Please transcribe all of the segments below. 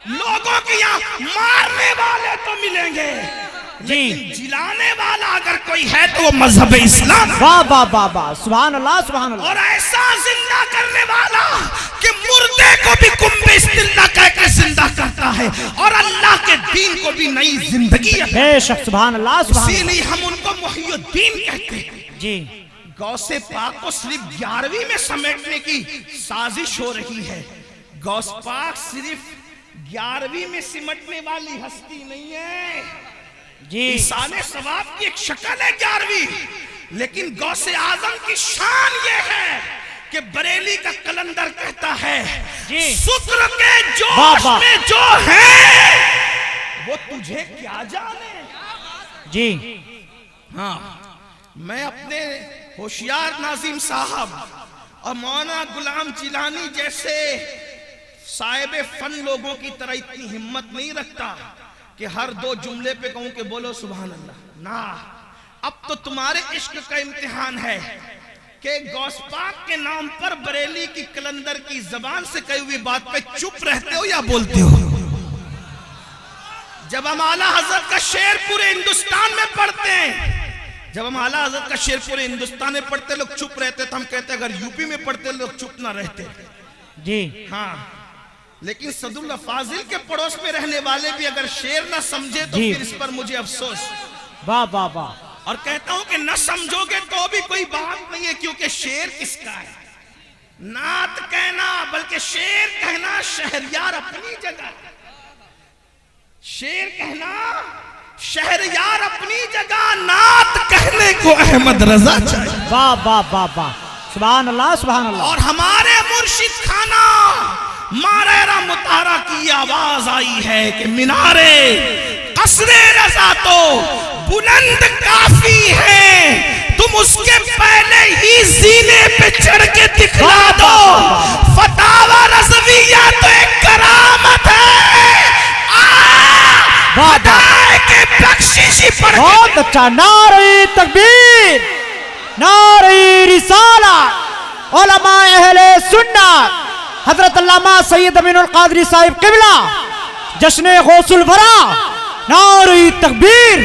लोगों के यहाँ मारने वाले तो मिलेंगे जी, जिलाने वाला अगर कोई है तो वो मजहब इस्लाम। वाह वाह वाह वाह, सुभान अल्लाह सुभान अल्लाह। और ऐसा जिंदा करने वाला कि मुर्दे को भी कुंभे इस्तिल्ला कहकर जिंदा करता है और अल्लाह के दीन को भी नई जिंदगी है। बेशक, सुभान अल्लाह सुभान अल्लाह। इसीलिए हम उनको मुहियुद्दीन कहते हैं जी। गौसे पाक को सिर्फ 11वीं में समेटने की साजिश हो रही है। गौस पाक सिर्फ 11वीं में सिमटने वाली हस्ती नहीं है जी। इंसाने सवाब की एक शक्ल है 11वीं, लेकिन गौसे आजम की शान ये है कि बरेली का कलंदर कहता है जी, शुक्र के जोश में जो है वो तुझे क्या जाने जी। हाँ, मैं अपने होशियार नाजिम साहब और मौलाना गुलाम जिलानी जैसे साहिब फन लोगों की तरह इतनी हिम्मत नहीं रखता कि हर 2 जुमले पे कहूं कि बोलो सुभान अल्लाह ना। अब तो तुम्हारे इश्क का इम्तिहान है कि गौस पाक के नाम पर बरेली की कलंदर की जबान से कही हुई बात पे चुप रहते हो या बोलते हो। जब हम आला हजरत का शेर पूरे हिंदुस्तान में पढ़ते हैं, जब हम आला हजरत का शेर पूरे हिंदुस्तान में पढ़ते लोग चुप रहते, तो हम कहते अगर यूपी में पढ़ते लोग चुप ना रहते जी। हाँ, लेकिन सदुल्ला फाजिल के पड़ोस में रहने वाले भी अगर शेर ना समझे तो फिर इस पर मुझे अफसोस। वाह वाह वाह। और कहता हूं कि न समझोगे तो भी कोई बात नहीं है, क्योंकि शेर किसका है? नात कहना बल्कि शेर कहना शहरयार अपनी जगह, शेर कहना शहरयार अपनी जगह, नात कहने को अहमद रजा चाहिए। वाह वाह वाह वाह, सुभान अल्लाह सुभान अल्लाह। और हमारे मुर्शिद खाना मारेरा मुतारा की आवाज आई है कि मिनारे कसरे रजा तो बुलंद काफी है, तुम उसके पहले ही जीने पे चढ़ के दिखला दो। फतावा रज़विया तो एक करामत है, के बख्शिश पर। बहुत अच्छा, नारे तकबीर, नारे रिसाला, उलमाए अहले सुन्नत हजरत अल्लामा सैयद अमीनुल कादरी साहिब किबला जश्न गौसुल भरा, नारे तकबीर।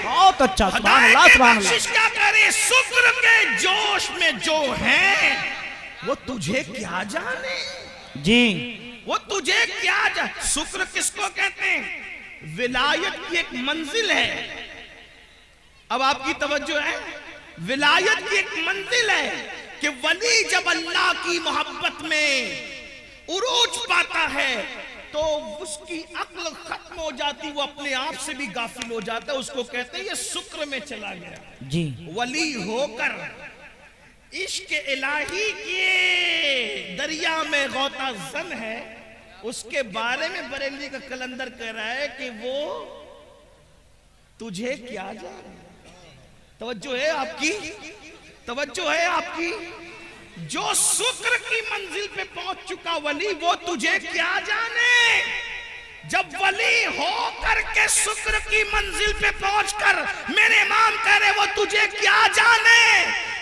बहुत अच्छा, सुभान अल्लाह सुभान अल्लाह। क्या करे, शुक्र के जोश में जो है वो तुझे क्या जाने जी, वो तुझे क्या जाने। शुक्र किसको कहते हैं? विलायत की एक मंजिल है। अब आपकी तवज्जो है, विलायत की एक मंजिल है कि वली जब अल्लाह की मोहब्बत में उरूज पाता है तो उसकी अक्ल खत्म हो जाती, वो अपने आप से भी गाफिल हो जाता है। उसको कहते हैं ये शुक्र में चला गया जी। वली होकर इश्क इलाही के दरिया में गौता जन है, उसके बारे में बरेली का कलंदर कह रहा है कि वो तुझे क्या जाने। तवज्जो है आपकी, तवज्जो है आपकी। जो शुक्र की मंजिल पे पहुंच चुका वली, वो तुझे क्या जाने। जब वली हो करके शुक्र की मंजिल पे पहुंचकर मेरे इमाम कह रहे वो तुझे क्या जाने,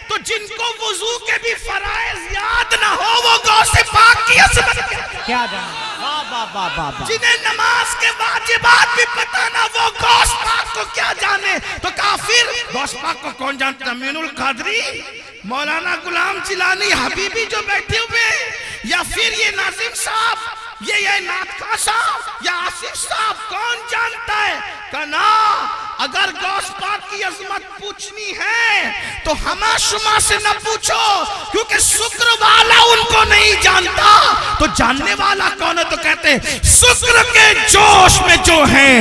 तो जिनको वुजू के भी फराइज याद ना हो वो गौसे पाक की अज़मत क्या जाने। वाह वाह वाह वाह। जिन्हें नमाज के वाजिबात भी पता ना वो गौस पाक को क्या जाने। तो काफिर गौस पाक को कौन जानता? अमीनुल कादरी, मौलाना गुलाम जिलानी, हबीबी जो बैठे हुए, या फिर ये नाजिम साहब, ये नाथ खां साहब या आसिफ साहब, कौन जानता है? कना अगर गौस पाक की अजमत पूछनी है तो हमा शुमा से न पूछो, क्योंकि शुक्र वाला उनको नहीं जानता। तो जानने वाला कौन है? तो कहते हैं शुक्र के जोश में जो है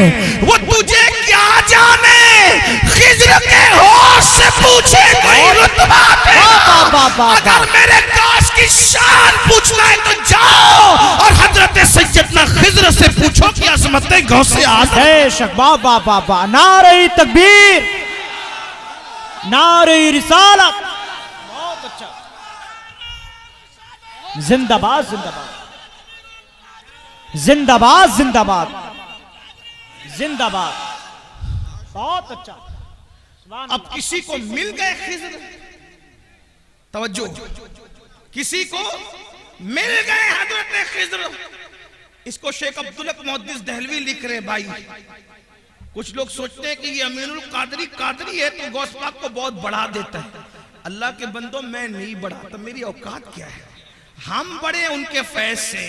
वो तुझे क्या जाने। खिज्र के होश से पूछे कोई रुतबा अगर मेरे गौस की शान पूछना है तो जाओ और हजरत सैयदना खिज्र से पूछो कि अजमत गौसे आज़म। बेशक, वाह वाह वाह वाह, नारे तकबीर, नारे रिसालत। बहुत अच्छा, जिंदाबाद जिंदाबाद जिंदाबाद जिंदाबाद जिंदाबाद। बहुत अच्छा। अब किसी को मिल गए खिज्र, तवज्जो, किसी को मिल गए हजरत खिज्र, इसको शेख अब्दुल हक मुहद्दिस दहलवी लिख रहे भाई। कुछ लोग सोचते हैं कि ये अमीनुल कादरी कादरी है तो गौस पाक को बहुत बढ़ा देता है। अल्लाह के बंदो, मैं नहीं बढ़ाता, मेरी औकात क्या है। हम बड़े उनके फैज से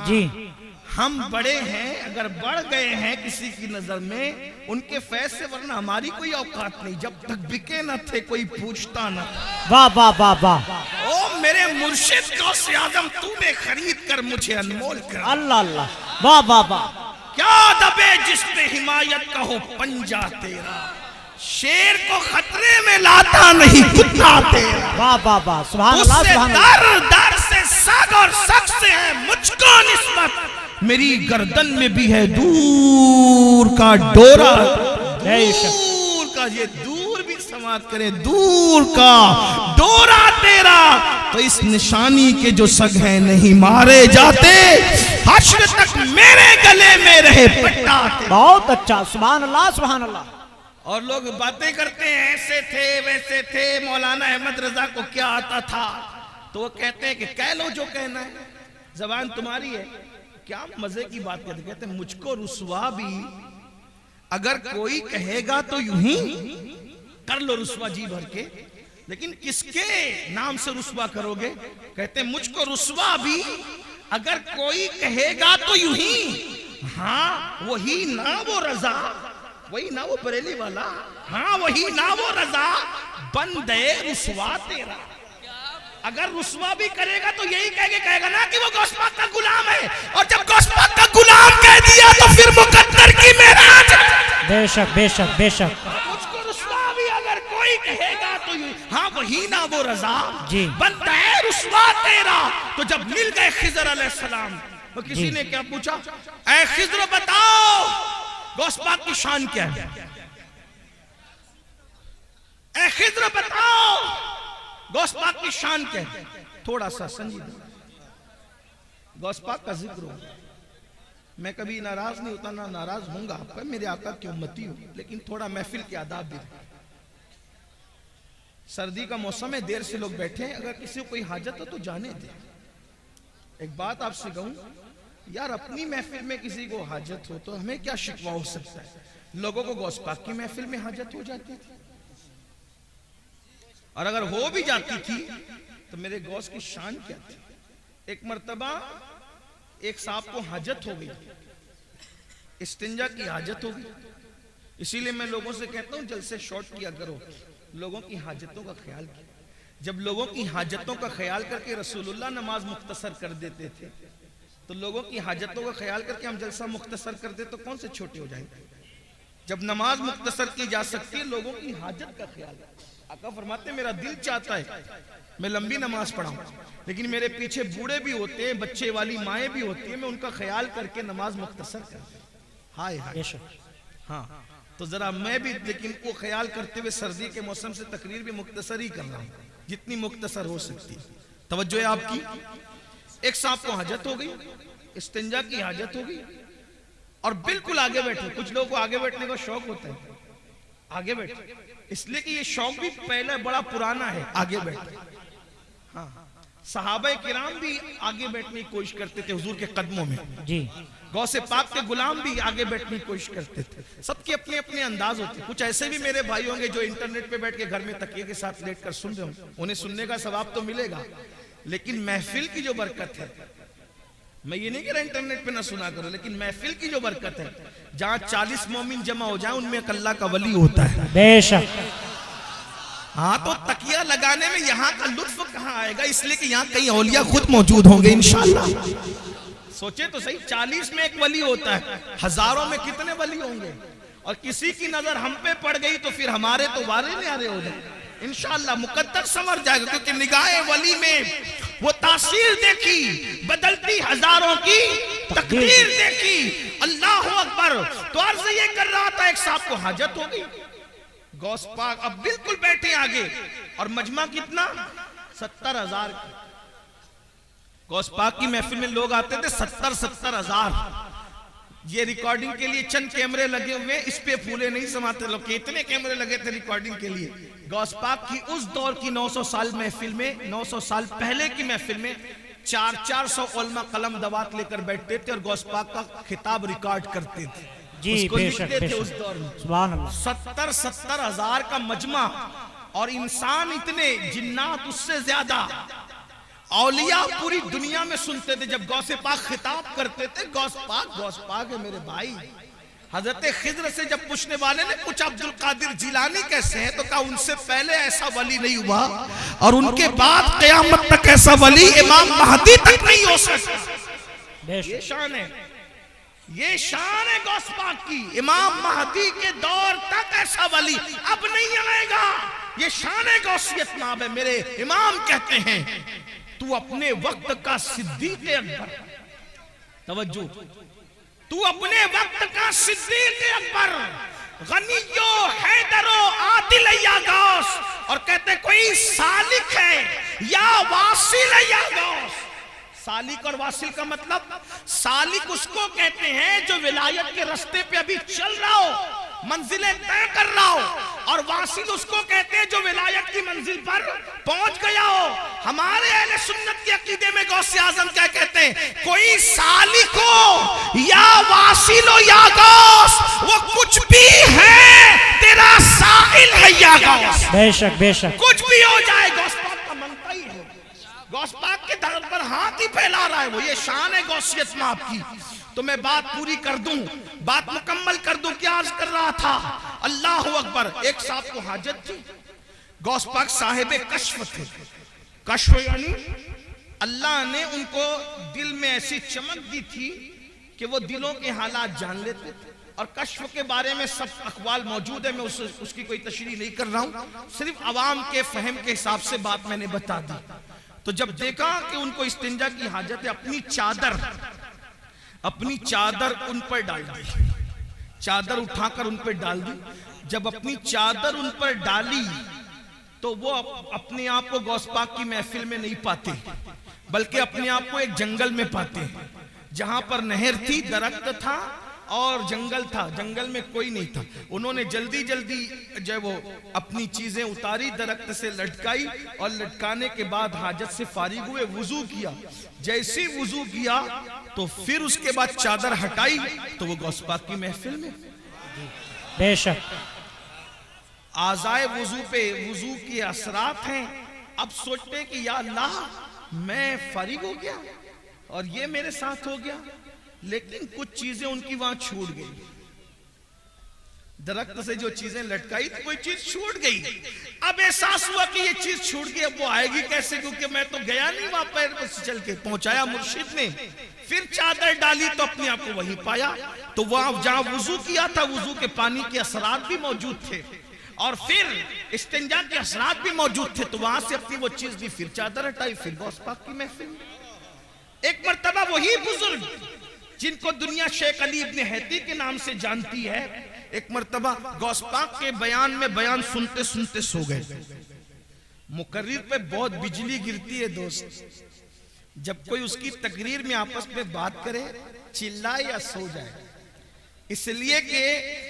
जी, हम बड़े हैं, अगर बढ़ गए हैं किसी की नजर में उनके फैज से, वरना हमारी कोई औकात नहीं। जब तक बिके न थे कोई पूछता न। वाह वाह वाह वाह, ओ मेरे मुर्शिद गौसे आजम, तूने खरीद कर मुझे अनमोल कर। अल्लाह अल्लाह, वाह वाह वाह। क्या दबे जिसने हिमायत का हो पंजा तेरा, शेर को खतरे में लाता नहीं कुत्ता तेरा। वाह वाह वाह, सुभान अल्लाह सुभान अल्लाह। दर दर से सग और सग से है मुझको निस्बत, मेरी गर्दन में भी है दूर का डोरा। दूर का, ये दूर भी समाप्त करे, दूर का डोरा तेरा। तो इस निशानी के जो सग हैं नहीं मारे जाते, हश्र तक मेरे गले में रहे पट्टा तेरा। बहुत अच्छा, सुभान अल्लाह सुभान अल्लाह। और लोग बातें करते हैं ऐसे थे वैसे थे, मौलाना अहमद रजा को क्या आता था, तो वो कहते हैं कि कह लो जो कहना है, जबान तुम्हारी है। क्या मजे की बात कहते, कहते हैं मुझको रुसवा भी अगर कोई कहेगा तो यूं ही कर लो रुसवा जी भर के, लेकिन किसके नाम से रुसवा करोगे। कहते हैं मुझको रुसवा भी अगर कोई कहेगा तो यूं ही, हाँ वही ना वो रजा, वही ना वो बरेली वाला, हाँ वही ना वो रजा, बंदे रुसवा तेरा। अगर रुसवा भी करेगा तो यही कहेगा ना कि वो गौस पाक का गुलाम है, और जब गौस पाक का गुलाम कह दिया तो फिर मुकद्दर की मेराज। बेशक बेशक बेशक। मुझको रुसवा भी अगर कोई कहेगा तो हाँ वही ना वो रजा जी, बंदा है रुसवा तेरा। तो जब मिल गए खिजर अलैहिस्सलाम तो किसी ने क्या पूछा, ऐ खिजर बताओ गौस पाक की शान क्या है, ऐ खिजर बताओ गौस पाक की शान क्या है। थोड़ा सा संजीदा गौस पाक का जिक्र हो, मैं कभी नाराज नहीं होता, ना नाराज होऊंगा आपका, मेरे आका की उम्मती हो, लेकिन थोड़ा महफिल के आदाब भी। सर्दी का मौसम है, देर से लोग बैठे हैं, अगर किसी को कोई हाजत हो तो जाने दे। एक बात आपसे कहूं यार, अपनी महफिल में किसी को हाजत हो तो हमें क्या शिकवा हो सकता है। लोगों को गौस पाक की महफिल में हाजत हो जाती थी, और अगर हो भी जाती थी तो मेरे गौस की शान क्या थी। एक मर्तबा एक साहब को हाजत हो गई, इस्तिंजा की हाजत हो गई, इसीलिए मैं लोगों से कहता हूं जलसे शॉर्ट किया करो, लोगों की हाजतों का ख्याल किया। जब लोगों की हाजतों का ख्याल करके रसूलुल्लाह नमाज मुख्तसर कर देते थे, तो लोगों की हाजतों का ख्याल करके हम जलसा मुख्तसर कर दे तो कौन से छोटे हो जाएंगे। जब नमाज मुख्तसर की जा सकती है, लोगों की हाजत का ख्याल। आका फरमाते मेरा दिल चाहता है मैं लंबी नमाज पढ़ाऊं, लेकिन मेरे पीछे बूढ़े भी होते हैं, बच्चे वाली माएँ भी होती है, मैं उनका ख्याल करके नमाज मुख्तसर कर। हाय हाय, हाँ तो जरा मैं भी लेकिन वो ख्याल करते हुए सर्दी के मौसम से तकरीर भी मुख्तसर ही कर रहा हूँ, जितनी मुख्तसर हो सकती है। तवज्जो है आपकी। एक सांप को हाजत हो गई, इस्तिंजा की हाजत हो गई, और बिल्कुल आगे बैठे। कुछ लोगों को आगे बैठने का शौक होता है, आगे बैठे, इसलिए कि ये शौक भी पहले बड़ा पुराना है, आगे बैठे। हाँ, सहाबा किराम भी आगे बैठने की कोशिश करते थे हुजूर के कदमों में जी, गौसे पाक के गुलाम भी आगे बैठने की कोशिश करते थे। सबके अपने अपने अंदाज होते। कुछ ऐसे भी मेरे भाई होंगे जो इंटरनेट पे बैठ के घर में तकिए के साथ लेट कर सुन रहे होंगे, उन्हें सुनने का सवाब तो मिलेगा, लेकिन महफिल की जो बरकत है, मैं ये नहीं कह रहा इंटरनेट पे ना सुना करो, लेकिन महफिल की जो बरकत है, जहाँ 40 मोमिन जमा हो जाए उनमें अल्लाह का वली होता है। बेशक। हाँ, तो तकिया लगाने में यहाँ का लुत्फ कहाँ आएगा, इसलिए कि यहाँ कई औलिया खुद मौजूद होंगे इंशाअल्लाह। सोचे तो सही, 40 में एक वली होता है, हजारों में कितने वली होंगे, और किसी की नजर हम पे पड़ गई तो फिर हमारे तो वारे न्यारे हो जाए इंशाअल्लाह, मुकद्दर संवर जाएगा, क्योंकि निगाहे वली में वो तासीर देखी, बदलती हजारों की तकदीर देखी। अल्लाह अकबर। तो अर्ज ये कर रहा था, एक साहब को हाजत हो गई, गौस पाक अब बिल्कुल बैठे आगे, और मजमा कितना 70,000। गौस पाक की महफिल में लोग आते थे 70,000। ये रिकॉर्डिंग के लिए चंद कैमरे लगे हुए, इस पे फूले नहीं समाते लोग, कितने कैमरे लगे थे रिकॉर्डिंग के लिए। गौस पाक की उस दौर की 900 साल महफिल में, 900 साल पहले की महफिल में 400 उलमा कलम दवात लेकर बैठते थे और गौस पाक का खिताब रिकॉर्ड करते थे, जी उसको बेशक लिखते थे बेशक। उस दौर में। सुभान अल्लाह। 70 हजार का मजमा, और इंसान इतने, जिन्नात उससे ज्यादा, औलिया पूरी दुनिया में सुनते थे जब गौसे पाक खिताब करते थे। गौस पाक है मेरे भाई। हजरत खिज्र से जब पूछने वाले ने पूछा अब्दुल कादिर जिलानी कैसे हैं, तो कहा उनसे पहले ऐसा वली नहीं हुआ और उनके बाद क़यामत तक ऐसा वली इमाम महदी तक नहीं हो सकता। ये शान है, ये शान है गौस पाक की। इमाम महदी के दौर तक ऐसा वली अब नहीं आएगा। ये शान है गौसियत नाम है। मेरे इमाम कहते हैं तू अपने वक्त का सिद्दीक अकबर, तवज्जो, तू अपने वक्त का सिद्दीक अकबर, गनियो हैदरो आदिल या गौस। और कहते कोई सालिक है या वासिल या गौस। सालिक और वासिल का मतलब, सालिक उसको कहते हैं जो विलायत के रास्ते पे अभी चल रहा हो, मंजिलें तय कर रहा हो, और वासिल उसको कहते हैं जो विलायत की मंजिल पर पहुंच गया हो। हमारे अहले सुन्नत के अकीदे में गौसे आजम क्या कहते हैं, कोई सालिक हो या वासिल हो या गौस, वो कुछ भी है, तेरा साइल है या गौस। बेशक बेशक। कुछ भी हो जाए गौस पाक का मनता ही है। गौस पाक के दर पर हाथ ही फैला रहा है वो। ये शान है गौसियत में आपकी। तो मैं बात पूरी कर दूं, बात मुकम्मल कर दूं। क्या अर्ज कर रहा था? अल्लाह अकबर। एक साहब को हाजत थी, गौस पाक साहिब कश्फ थे। कश्फ यानी अल्लाह ने उनको दिल में ऐसी चमक दी थी कि वो दिलों के हालात जान लेते थे। और कश्फ के बारे में सब अकवाल मौजूद है, मैं उसकी कोई तशरीह नहीं कर रहा हूं, सिर्फ अवाम के फहम के हिसाब से बात मैंने बता दी। तो जब देखा कि उनको इस्तिंजा की हाजत है, अपनी चादर उन पर डाल दी, चादर उठाकर उन पर डाल दी। जब अपनी चादर उन पर डाली तो वो अपने आप को गौस पाक की महफिल में नहीं पाते, बल्कि अपने आप को एक जंगल में पाते, जहां पर नहर थी, दरख्त था और जंगल था, जंगल में कोई नहीं था। उन्होंने जल्दी जल्दी जो वो अपनी चीजें उतारी, दरख्त से लटकाई, और लटकाने के बाद हाजत से फारिग हुए, वुजू किया। जैसे वुजू किया तो फिर उसके बाद चादर हटाई तो वो गौस पाक की महफिल में। बेशक। आज़ाए वुजू पे वुजू के असरात हैं। अब सोचते हैं कि या अल्लाह मैं फारिग हो गया और ये मेरे साथ हो गया, लेकिन कुछ चीजें उनकी वहां छूट गई। दरख्त से जो चीजें लटकाई थी कोई चीज छूट गई। अब एहसास हुआ कि ये चीज छूट गई, अब वो आएगी कैसे, क्योंकि मैं तो गया नहीं वहां पैर पर चल के। पहुंचाया मुर्शिद ने, फिर चादर डाली तो अपने आप को वहीं पाया। तो वहां जहां वुजू किया था, वुजू के पानी के असरात भी मौजूद थे, और फिर इस्तिंजा के असरात भी मौजूद थे। तो वहां से अपनी वो चीज दी, फिर चादर हटाई, फिर गौस पाक की महफिल। एक मर्तबा वही बुजुर्ग जिनको दुनिया शेख अली इब्ने हैती के नाम से जानती है, एक मर्तबा गौस पाक के बयान में बयान सुनते सुनते सो गए। मुकर्रिर पे बहुत बिजली गिरती है दोस्त, जब कोई उसकी तकरीर में आपस में बात करे, चिल्लाए या सो जाए। इसलिए कि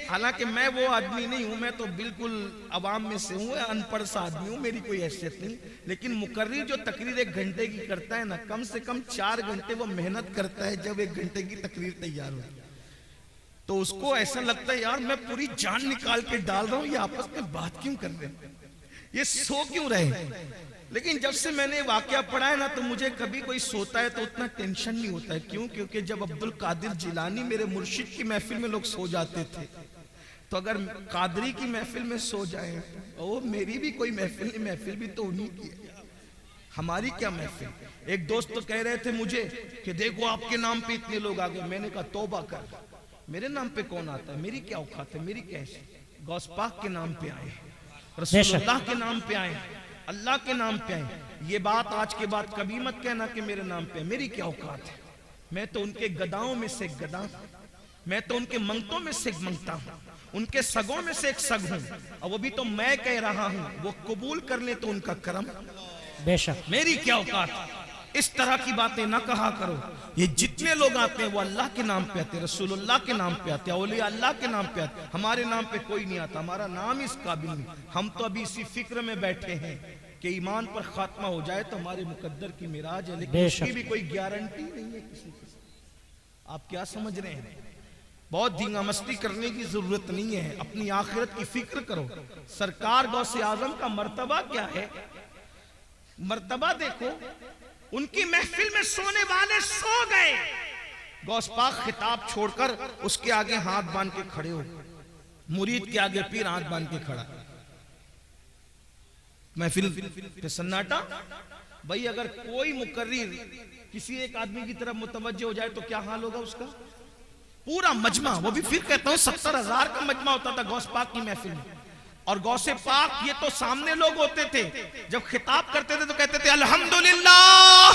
हालांकि मैं वो आदमी नहीं हूं, मैं तो बिल्कुल अवाम में से हूं, अनपढ़ सा आदमी हूं, मेरी कोई हैसियत नहीं। लेकिन मुकर्रिर जो तकरीर 1 घंटे की करता है ना, कम से कम 4 घंटे वो मेहनत करता है जब 1 घंटे की तकरीर तैयार हो। तो उसको ऐसा लगता है यार मैं पूरी जान निकाल के डाल रहा हूं, ये आपस में बात क्यों कर रहे हैं, ये सो क्यों रहे। लेकिन जब से मैंने वाकया पढ़ा है ना, तो मुझे कभी कोई सोता है तो उतना टेंशन नहीं होता है। क्यों? क्योंकि जब अब्दुल कादिर जिलानी मेरे मुर्शिद की महफिल में लोग सो जाते थे, तो अगर कादरी की महफिल में सो जाए, ओ मेरी भी कोई महफिल नहीं, महफिल भी तो उन्हीं की है, हमारी क्या महफिल। एक दोस्त तो कह रहे थे मुझे कि देखो आपके नाम पे इतने लोग आ गए। मैंने कहा तौबा कर, मेरे नाम पे कौन आता है, मेरी क्या औकात है, मेरी कैसे। गौस पाक के नाम पे आए, रसूलुल्लाह के नाम पे आए, अल्लाह के नाम पे आए। ये बात आज के बाद कभी मत कहना कि मेरे नाम पे, मेरी क्या औकात है। मैं तो उनके गदाओं में से एक गदा, मैं तो उनके मंगतों में से एक मंगता हूं, उनके सगों में से एक सग हूं, और वो भी तो मैं कह रहा हूं, वो कबूल कर ले तो उनका करम। बेशक। मेरी क्या औकात। इस तरह की बातें ना कहा करो। ये जितने लोग आते हैं वो अल्लाह के नाम पे आते हैं, रसूलुल्लाह के नाम पे आते हैं, औलिया अल्लाह के नाम पे आते हैं। हमारे नाम पे कोई नहीं आता, हमारा नाम इस काबिल नहीं। हम तो अभी इसी फिक्र में बैठे हैं कि ईमान पर खात्मा हो जाए तो हमारे मुकद्दर की मिराज है, लेकिन बेशक। उसकी भी कोई गारंटी नहीं है किसी की। आप क्या समझ रहे हैं? बहुत धींगा मस्ती करने की जरूरत नहीं है, अपनी आखिरत की फिक्र करो। सरकार गौसे आजम का मर्तबा क्या है? मर्तबा देखो, उनकी महफिल में सोने वाले सो गए, गौस पाक खिताब छोड़कर उसके आगे हाथ बांध के खड़े हो, मुरीद के आगे पीर हाथ बांध के खड़ा, महफिल पे सन्नाटा। भाई अगर कोई मुकर्रिर किसी एक आदमी की तरफ मुतवज्जह हो जाए तो क्या हाल होगा उसका? पूरा मजमा, वो भी फिर कहता हूं 70,000 का मजमा होता था गौस पाक की महफिल में। और गौसे पाक ये तो सामने लोग होते थे, जब खिताब करते थे तो कहते थे अल्हम्दुलिल्लाह,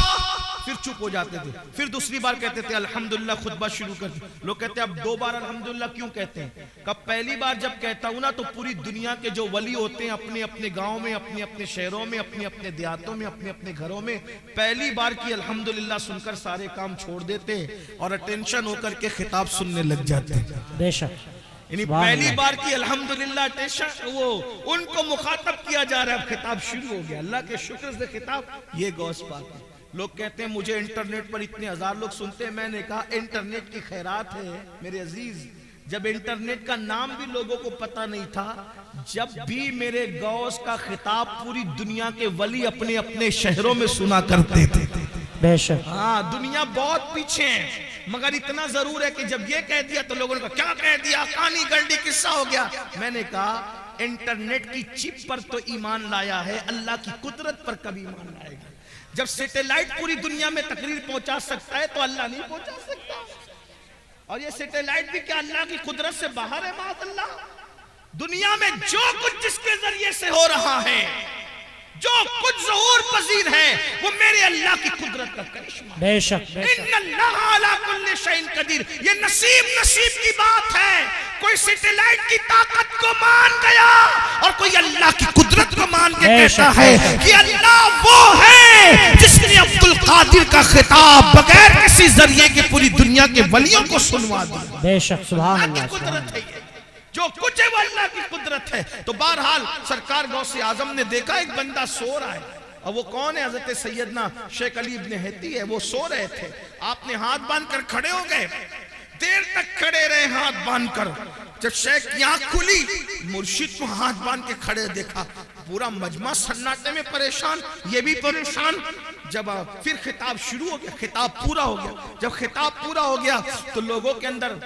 फिर चुप हो जाते थे, फिर दूसरी बार कहते थे अल्हम्दुलिल्लाह, खुतबा शुरू कर। लोग कहते हैं अब 2 बार अल्हम्दुलिल्लाह क्यों कहते हैं? कब पहली बार जब कहता हूं ना तो पूरी दुनिया के जो वली होते हैं अपने अपने गांव में, अपने अपने शहरों में, अपने अपने देहातों में, अपने अपने घरों में पहली बार की अल्हम्दुलिल्लाह सुनकर सारे काम छोड़ देते और अटेंशन होकर के खिताब सुनने लग जाते। बेशक, यानी पहली बार की अल्हम्दुलिल्लाह टेंशन वो उनको मुखातब किया जा रहा है, अब खिताब शुरू हो गया। अल्लाह के शुक्र से खिताब ये गौस पाक है। लोग कहते हैं मुझे इंटरनेट पर इतने 1000 लोग सुनते हैं। मैंने कहा इंटरनेट की खैरात है मेरे अजीज, जब इंटरनेट का नाम भी लोगों को पता नहीं था, जब भी मेरे गौस का खिताब पूरी दुनिया के वली अपने अपने शहरों में सुना करते थे। बेशक, हाँ, दुनिया बहुत पीछे है, मगर इतना जरूर है कि जब ये कह दिया तो लोगों ने कहा क्या कह दिया, कहानी गंडी किस्सा हो गया। मैंने कहा इंटरनेट की चिप पर तो ईमान लाया है, अल्लाह की कुदरत पर कभी ईमान लाएगा? जब सैटेलाइट पूरी दुनिया में तकरीर पहुंचा सकता है तो अल्लाह नहीं पहुंचा सकता? और ये सैटेलाइट भी क्या अल्लाह की कुदरत से बाहर है? माअल्लाह, दुनिया में जो कुछ जिसके जरिए से हो रहा है, जो कुछ ज़हूर पजीर है, वो मेरे अल्लाह की कुदरत का करिश्मा। बेशक, इन्नल्लाह अला कुल्ली शैइन कदीर। ये नसीब की बात है। कोई सैटेलाइट की ताकत को मान गया और कोई अल्लाह की कुदरत को मान के कहता है कि अल्लाह वो है जिसने अब्दुल कादिर का खिताब बगैर किसी जरिए के पूरी दुनिया के वलियों को सुनवा दिया। बेशक, सुभान अल्लाह, कुदरत है ये, जो कुछ है वो अल्लाह की कुदरत है। तो बहरहाल सरकार गौसे आजम ने देखा एक बंदा सो रहा है, और वो कौन है? हजरत सैयदना शेख अली इब्ने हैती है। वो सो रहे थे, आपने हाथ बांध कर खड़े हो गए, देर तक खड़े रहे हाथ बांध कर। जब शेख की आंख खुली, मुर्शिद को हाथ बांध के खड़े देखा, पूरा मजमा सन्नाटे में परेशान, ये भी परेशान। जब फिर खिताब शुरू हो गया, खिताब पूरा हो गया। जब खिताब पूरा हो गया तो लोगों के अंदर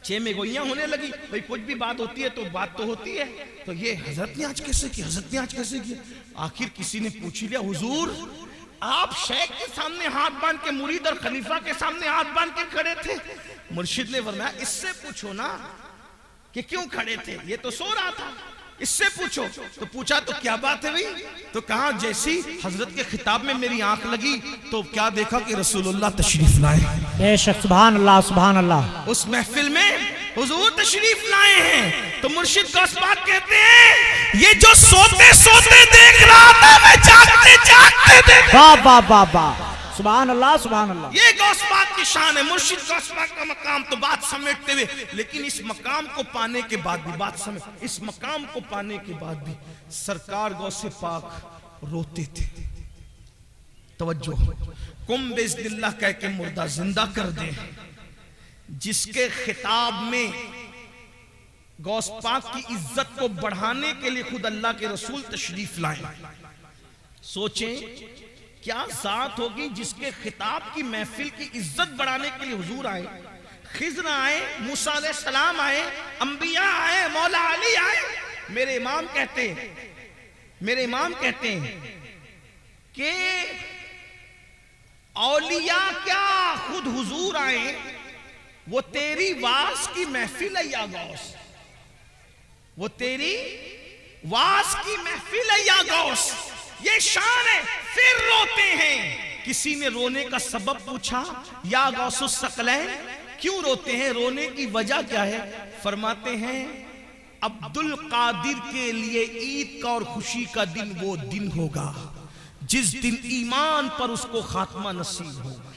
चेमे गोइयां होने लगी। भाई कुछ भी बात होती है तो बात तो होती है, तो ये हजरत ने आज कैसे किया, हजरत ने आज कैसे किया। आखिर किसी ने पूछ लिया, हुजूर आप शेख के सामने हाथ बांध के, मुरीद और खलीफा के सामने हाथ बांध के खड़े थे। मुर्शिद ने फरमाया इससे पूछो ना कि क्यों खड़े थे, ये तो सो रहा था, इससे पूछो। तो पूछा तो क्या बात है भाई? तो कहा जैसी हजरत के खिताब में मेरी आंख लगी तो क्या देखा कि रसूलुल्लाह तशरीफ लाए। बेशक, सुभान अल्लाह, सुभान अल्लाह। उस महफिल में हुजूर तशरीफ लाए हैं। तो मुर्शिद गौस पाक कहते हैं ये जो सोते सोते देख रहा था मैं जागते जागते देख। वाह वाह वाह वाह, सुभान अल्लाह, सुभान अल्लाह। ये गौस पाक की शान है, मुर्शिद गौस पाक का मकाम। तो बात समेटते हुए, लेकिन इस मकाम को पाने के बाद भी, बात समेट, इस मकाम को पाने के बाद भी सरकार गौसे पाक रोते थे। तवज्जो, कुम बिस्मिल्लाह कह के मुर्दा जिंदा कर दे। जिसके खिताब में गौस पाक की इज्जत को बढ़ाने के लिए खुद अल्लाह के रसूल तशरीफ लाए। सोचें क्या जात होगी जिसके खिताब की महफिल की इज्जत बढ़ाने के लिए हुजूर आए, खिज़र आए, मूसा अलैहिस्सलाम आए, अंबिया आए, मौला अली आए। मेरे इमाम कहते हैं कि औलिया क्या खुद हुजूर आए, वो तेरी वास की महफिल है या गौस, वो तेरी वास की महफिल है या गौस, ये शान है। फिर रोते हैं। किसी ने रोने का सबब पूछा, या गौसुस सकलैन क्यों रोते हैं, रोने की वजह क्या है? फरमाते हैं अब्दुल कादिर के लिए ईद का और खुशी का दिन वो दिन होगा जिस दिन ईमान पर उसको खात्मा नसीब होगा,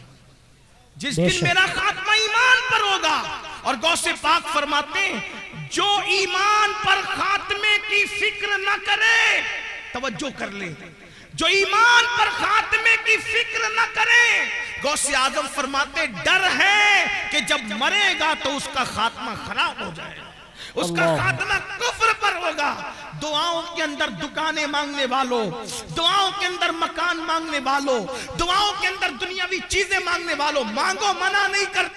जिस दिन मेरा खात्मा ईमान पर होगा। और गौसे पाक फरमाते हैं जो ईमान पर खात्मे की फिक्र न करे, तवज्जो कर ले, जो ईमान पर खात्मे की फिक्र न करे। गौसे आजम फरमाते डर है कि जब मरेगा तो उसका खात्मा खराब हो जाएगा, उसका खात्मा कुफ्र पर होगा। दुआओं के अंदर दुकानें मांगने वालों, दुआओं के अंदर मकान मांगने वालों, दुआओं के अंदर दुनियावी चीजें मांगने वालों, मांगो, मना नहीं करते।